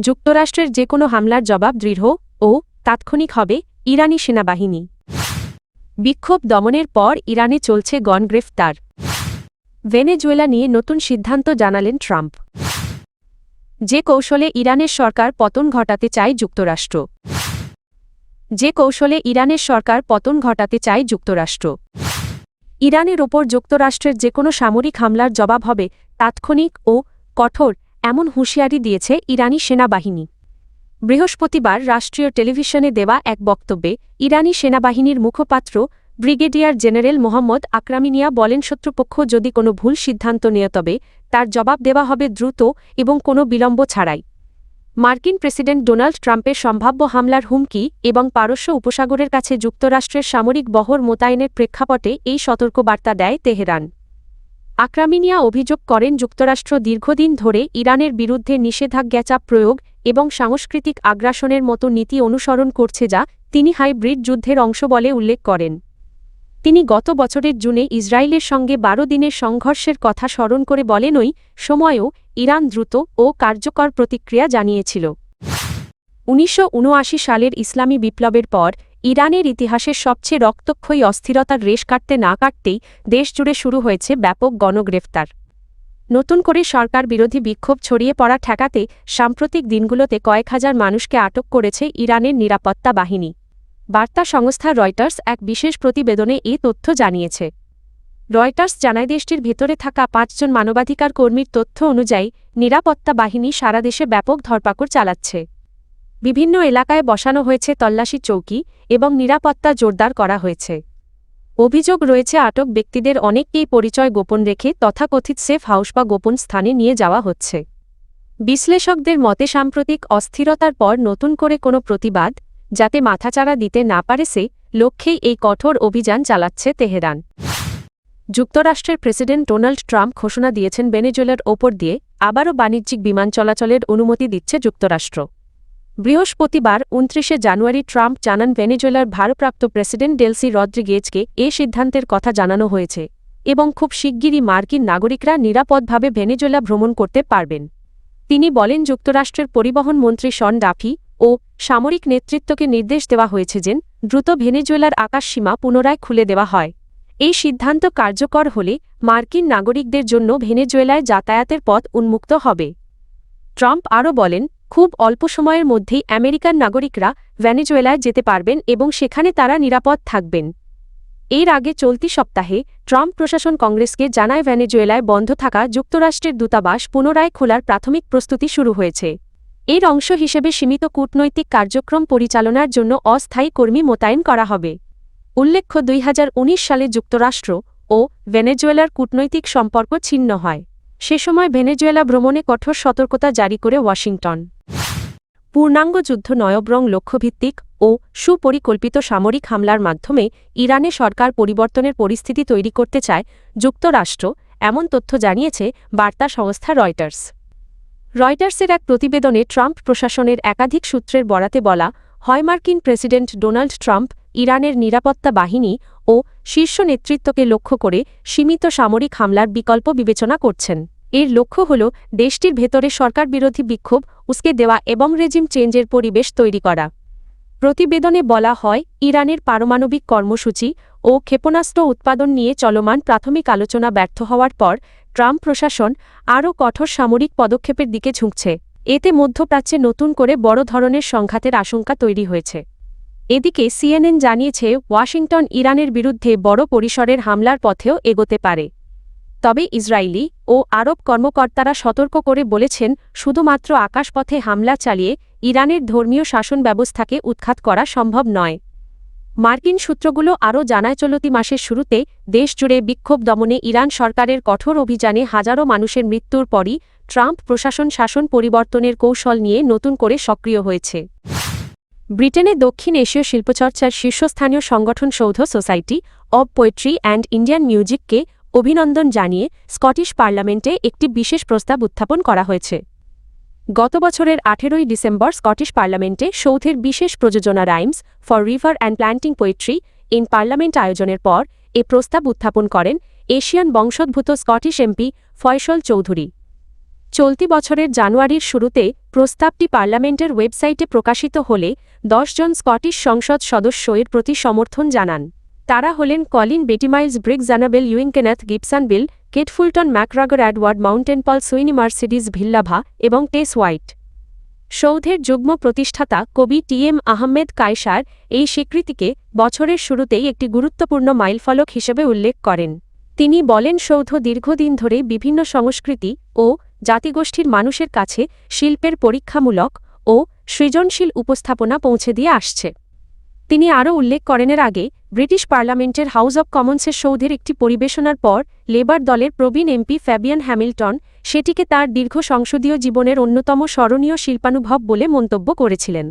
যুক্তরাষ্ট্রের যে কোনো হামলার জবাব দৃঢ় ও তাৎক্ষণিক হবে ইরানি সেনাবাহিনী। বিক্ষোভ দমনের পর ইরানে চলছে গণগ্রেফতার। ভেনেজুয়েলা নিয়ে নতুন সিদ্ধান্ত জানালেন ট্রাম্প। যে কৌশলে ইরানের সরকার পতন ঘটাতে চায় যুক্তরাষ্ট্র। ইরানের ওপর যুক্তরাষ্ট্রের যেকোনো সামরিক হামলার জবাব হবে তাৎক্ষণিক ও কঠোর, এমন হুঁশিয়ারি দিয়েছে ইরানি সেনাবাহিনী। বৃহস্পতিবার রাষ্ট্রীয় টেলিভিশনে দেওয়া এক বক্তব্যে ইরানি সেনাবাহিনীর মুখপাত্র ব্রিগেডিয়ার জেনারেল মোহাম্মদ আকরামিনিয়া বলেন, শত্রুপক্ষ যদি কোনো ভুল সিদ্ধান্ত নেয় তবে তার জবাব দেওয়া হবে দ্রুত এবং কোনো বিলম্ব ছাড়াই। মার্কিন প্রেসিডেন্ট ডোনাল্ড ট্রাম্পের সম্ভাব্য হামলার হুমকি এবং পারস্য উপসাগরের কাছে যুক্তরাষ্ট্রের সামরিক বহর মোতায়েনের প্রেক্ষাপটে এই সতর্কবার্তা দেয় তেহরান। আকরামিনিয়া অভিযোগ করেন, যুক্তরাষ্ট্র দীর্ঘদিন ধরে ইরানের বিরুদ্ধে নিষেধাজ্ঞা, চাপ প্রয়োগ এবং সাংস্কৃতিক আগ্রাসনের মতো নীতি অনুসরণ করছে, যা তিনি হাইব্রিড যুদ্ধের অংশ বলে উল্লেখ করেন। তিনি গত বছরের জুনে ইসরায়েলের সঙ্গে 12 দিনের সংঘর্ষের কথা স্মরণ করে বলেন, ওই সময়েও ইরান দ্রুত ও কার্যকর প্রতিক্রিয়া জানিয়েছিল। 1979 সালের ইসলামী বিপ্লবের পর ইরানের ইতিহাসের সবচেয়ে রক্তক্ষয়ী অস্থিরতার রেশ কাটতে না কাটতেই দেশজুড়ে শুরু হয়েছে ব্যাপক গণগ্রেফতার। নতুন করে সরকার বিরোধী বিক্ষোভ ছড়িয়ে পড়া ঠেকাতে সাম্প্রতিক দিনগুলোতে কয়েক হাজার মানুষকে আটক করেছে ইরানের নিরাপত্তা বাহিনী। বার্তা সংস্থা রয়টার্স এক বিশেষ প্রতিবেদনে এই তথ্য জানিয়েছে। রয়টার্স জানায়, দেশটির ভেতরে থাকা 5 জন মানবাধিকার কর্মীর তথ্য অনুযায়ী নিরাপত্তা বাহিনী সারা দেশে ব্যাপক ধরপাকড় চালাচ্ছে। বিভিন্ন এলাকায় বসানো হয়েছে তল্লাশি চৌকি এবং নিরাপত্তা জোরদার করা হয়েছে। অভিযোগ রয়েছে, আটক ব্যক্তিদের অনেককেই পরিচয় গোপন রেখে তথাকথিত সেফ হাউস বা গোপন স্থানে নিয়ে যাওয়া হচ্ছে। বিশ্লেষকদের মতে, সাম্প্রতিক অস্থিরতার পর নতুন করে কোনো প্রতিবাদ যাতে মাথাচাড়া দিতে না পারে সে লক্ষ্যেই এই কঠোর অভিযান চালাচ্ছে তেহরান। যুক্তরাষ্ট্রের প্রেসিডেন্ট ডোনাল্ড ট্রাম্প ঘোষণা দিয়েছেন, ভেনেজুয়েলার ওপর দিয়ে আবারও বাণিজ্যিক বিমান চলাচলের অনুমতি দিচ্ছে যুক্তরাষ্ট্র। বৃহস্পতিবার 29 জানুয়ারি ট্রাম্প জানান, ভেনেজুয়েলার ভারপ্রাপ্ত প্রেসিডেন্ট ডেলসি রদ্রিগেজকে এ সিদ্ধান্তের কথা জানানো হয়েছে এবং খুব শিগগিরই মার্কিন নাগরিকরা নিরাপদভাবে ভেনেজুয়েলা ভ্রমণ করতে পারবেন। তিনি বলেন, যুক্তরাষ্ট্রের পরিবহন মন্ত্রী শন ডাফি ও সামরিক নেতৃত্বকে নির্দেশ দেওয়া হয়েছে যে দ্রুত ভেনেজুয়েলার আকাশসীমা পুনরায় খুলে দেওয়া হয়। এই সিদ্ধান্ত কার্যকর হলে মার্কিন নাগরিকদের জন্য ভেনেজুয়েলায় যাতায়াতের পথ উন্মুক্ত হবে। ট্রাম্প আরও বলেন, খুব অল্প সময়ের মধ্যেই আমেরিকান নাগরিকরা ভেনেজুয়েলায় যেতে পারবেন এবং সেখানে তারা নিরাপদ থাকবেন। এর আগে চলতি সপ্তাহে ট্রাম্প প্রশাসন কংগ্রেসকে জানায়, ভেনেজুয়েলায় বন্ধ থাকা যুক্তরাষ্ট্রের দূতাবাস পুনরায় খোলার প্রাথমিক প্রস্তুতি শুরু হয়েছে। এর অংশ হিসেবে সীমিত কূটনৈতিক কার্যক্রম পরিচালনার জন্য অস্থায়ী কর্মী মোতায়েন করা হবে। উল্লেখ্য, 2019 সালে যুক্তরাষ্ট্র ও ভেনেজুয়েলার কূটনৈতিক সম্পর্ক ছিন্ন হয়। সে সময় ভেনেজুয়েলা ভ্রমণে কঠোর সতর্কতা জারি করে ওয়াশিংটন। পূর্ণাঙ্গ যুদ্ধ নয়, বরং লক্ষ্যভিত্তিক ও সুপরিকল্পিত সামরিক হামলার মাধ্যমে ইরানে সরকার পরিবর্তনের পরিস্থিতি তৈরি করতে চায় যুক্তরাষ্ট্র, এমন তথ্য জানিয়েছে বার্তা সংস্থা রয়টার্স। রয়টার্সের এক প্রতিবেদনে ট্রাম্প প্রশাসনের একাধিক সূত্রের বরাতে বলা হয়, মার্কিন প্রেসিডেন্ট ডোনাল্ড ট্রাম্প ইরানের নিরাপত্তা বাহিনী ও শীর্ষ নেতৃত্বকে লক্ষ্য করে সীমিত সামরিক হামলার বিকল্প বিবেচনা করছেন। এর লক্ষ্য হল দেশটির ভেতরে সরকার বিরোধী বিক্ষোভ উস্কে দেওয়া এবং রেজিম চেঞ্জের পরিবেশ তৈরি করা। প্রতিবেদনে বলা হয়, ইরানের পারমাণবিক কর্মসূচি ও ক্ষেপণাস্ত্র উৎপাদন নিয়ে চলমান প্রাথমিক আলোচনা ব্যর্থ হওয়ার পর ট্রাম্প প্রশাসন আরও কঠোর সামরিক পদক্ষেপের দিকে ঝুঁকছে। এতে মধ্যপ্রাচ্যে নতুন করে বড় ধরনের সংঘাতের আশঙ্কা তৈরি হয়েছে। এদিকে সিএনএন জানিয়েছে, ওয়াশিংটন ইরানের বিরুদ্ধে বড় পরিসরের হামলার পথেও এগোতে পারে। তবে ইসরায়েলি ও আরব কর্মকর্তারা সতর্ক করে বলেছেন, শুধুমাত্র আকাশপথে হামলা চালিয়ে ইরানের ধর্মীয় শাসন ব্যবস্থাকে উৎখাত করা সম্ভব নয়। মার্কিন সূত্রগুলো আরও জানায়, চলতি মাসের শুরুতে দেশজুড়ে বিক্ষোভ দমনে ইরান সরকারের কঠোর অভিযানে হাজারো মানুষের মৃত্যুর পরই ট্রাম্প প্রশাসন শাসন পরিবর্তনের কৌশল নিয়ে নতুন করে সক্রিয় হয়েছে। ব্রিটেনে দক্ষিণ এশীয় শিল্পচর্চার শীর্ষস্থানীয় সংগঠন Saudha society of poetry and Indian মিউজিককে অভিনন্দন জানিয়ে স্কটিশ পার্লামেন্টে একটি বিশেষ প্রস্তাব উত্থাপন করা হয়েছে। গত বছরের 18 ডিসেম্বর স্কটিশ পার্লামেন্টে সৌধের বিশেষ প্রযোজনা rhymes for river and planting poetry in parliament আয়োজনের পর এ প্রস্তাব উত্থাপন করেন এশিয়ান বংশোদ্ভূত স্কটিশ এমপি ফয়সল চৌধুরী। চলতি বছরের জানুয়ারির শুরুতে প্রস্তাবটি পার্লামেন্টের ওয়েবসাইটে প্রকাশিত হলে ১০ জন স্কটিশ সংসদ সদস্য এর প্রতি সমর্থন জানান। তারা হলেন কলিন বেটিমাইলস ব্রিগস অ্যানাবেল ইউইংকেনেথ গিবসন বিল, কেট ফুলটন ম্যাকগ্রাগর এডওয়ার্ড মাউন্টেনপল সুইনি মার্সিডিজ ভিল্লাভা এবং টেস হোয়াইট। সৌধের যুগ্ম প্রতিষ্ঠাতা কবি টি.এম. আহমেদ কায়সার এই স্বীকৃতিকে বছরের শুরুতেই একটি গুরুত্বপূর্ণ মাইলফলক হিসেবে উল্লেখ করেন। তিনি বলেন, সৌধ দীর্ঘদিন ধরে বিভিন্ন সংস্কৃতি ও জাতিগোষ্ঠীর মানুষের কাছে শিল্পের পরীক্ষামূলক ও সৃজনশীল উপস্থাপনা পৌঁছে দিয়ে আসছে। তিনি আরও উল্লেখ করেন, এর আগে ব্রিটিশ পার্লামেন্টের হাউস অব কমন্সের সৌধের একটি পরিবেশনার পর লেবার দলের প্রবীণ এমপি ফ্যাবিয়ান হ্যামিল্টন সেটিকে তার দীর্ঘ সংসদীয় জীবনের অন্যতম স্মরণীয় শিল্পানুভব বলে মন্তব্য করেছিলেন।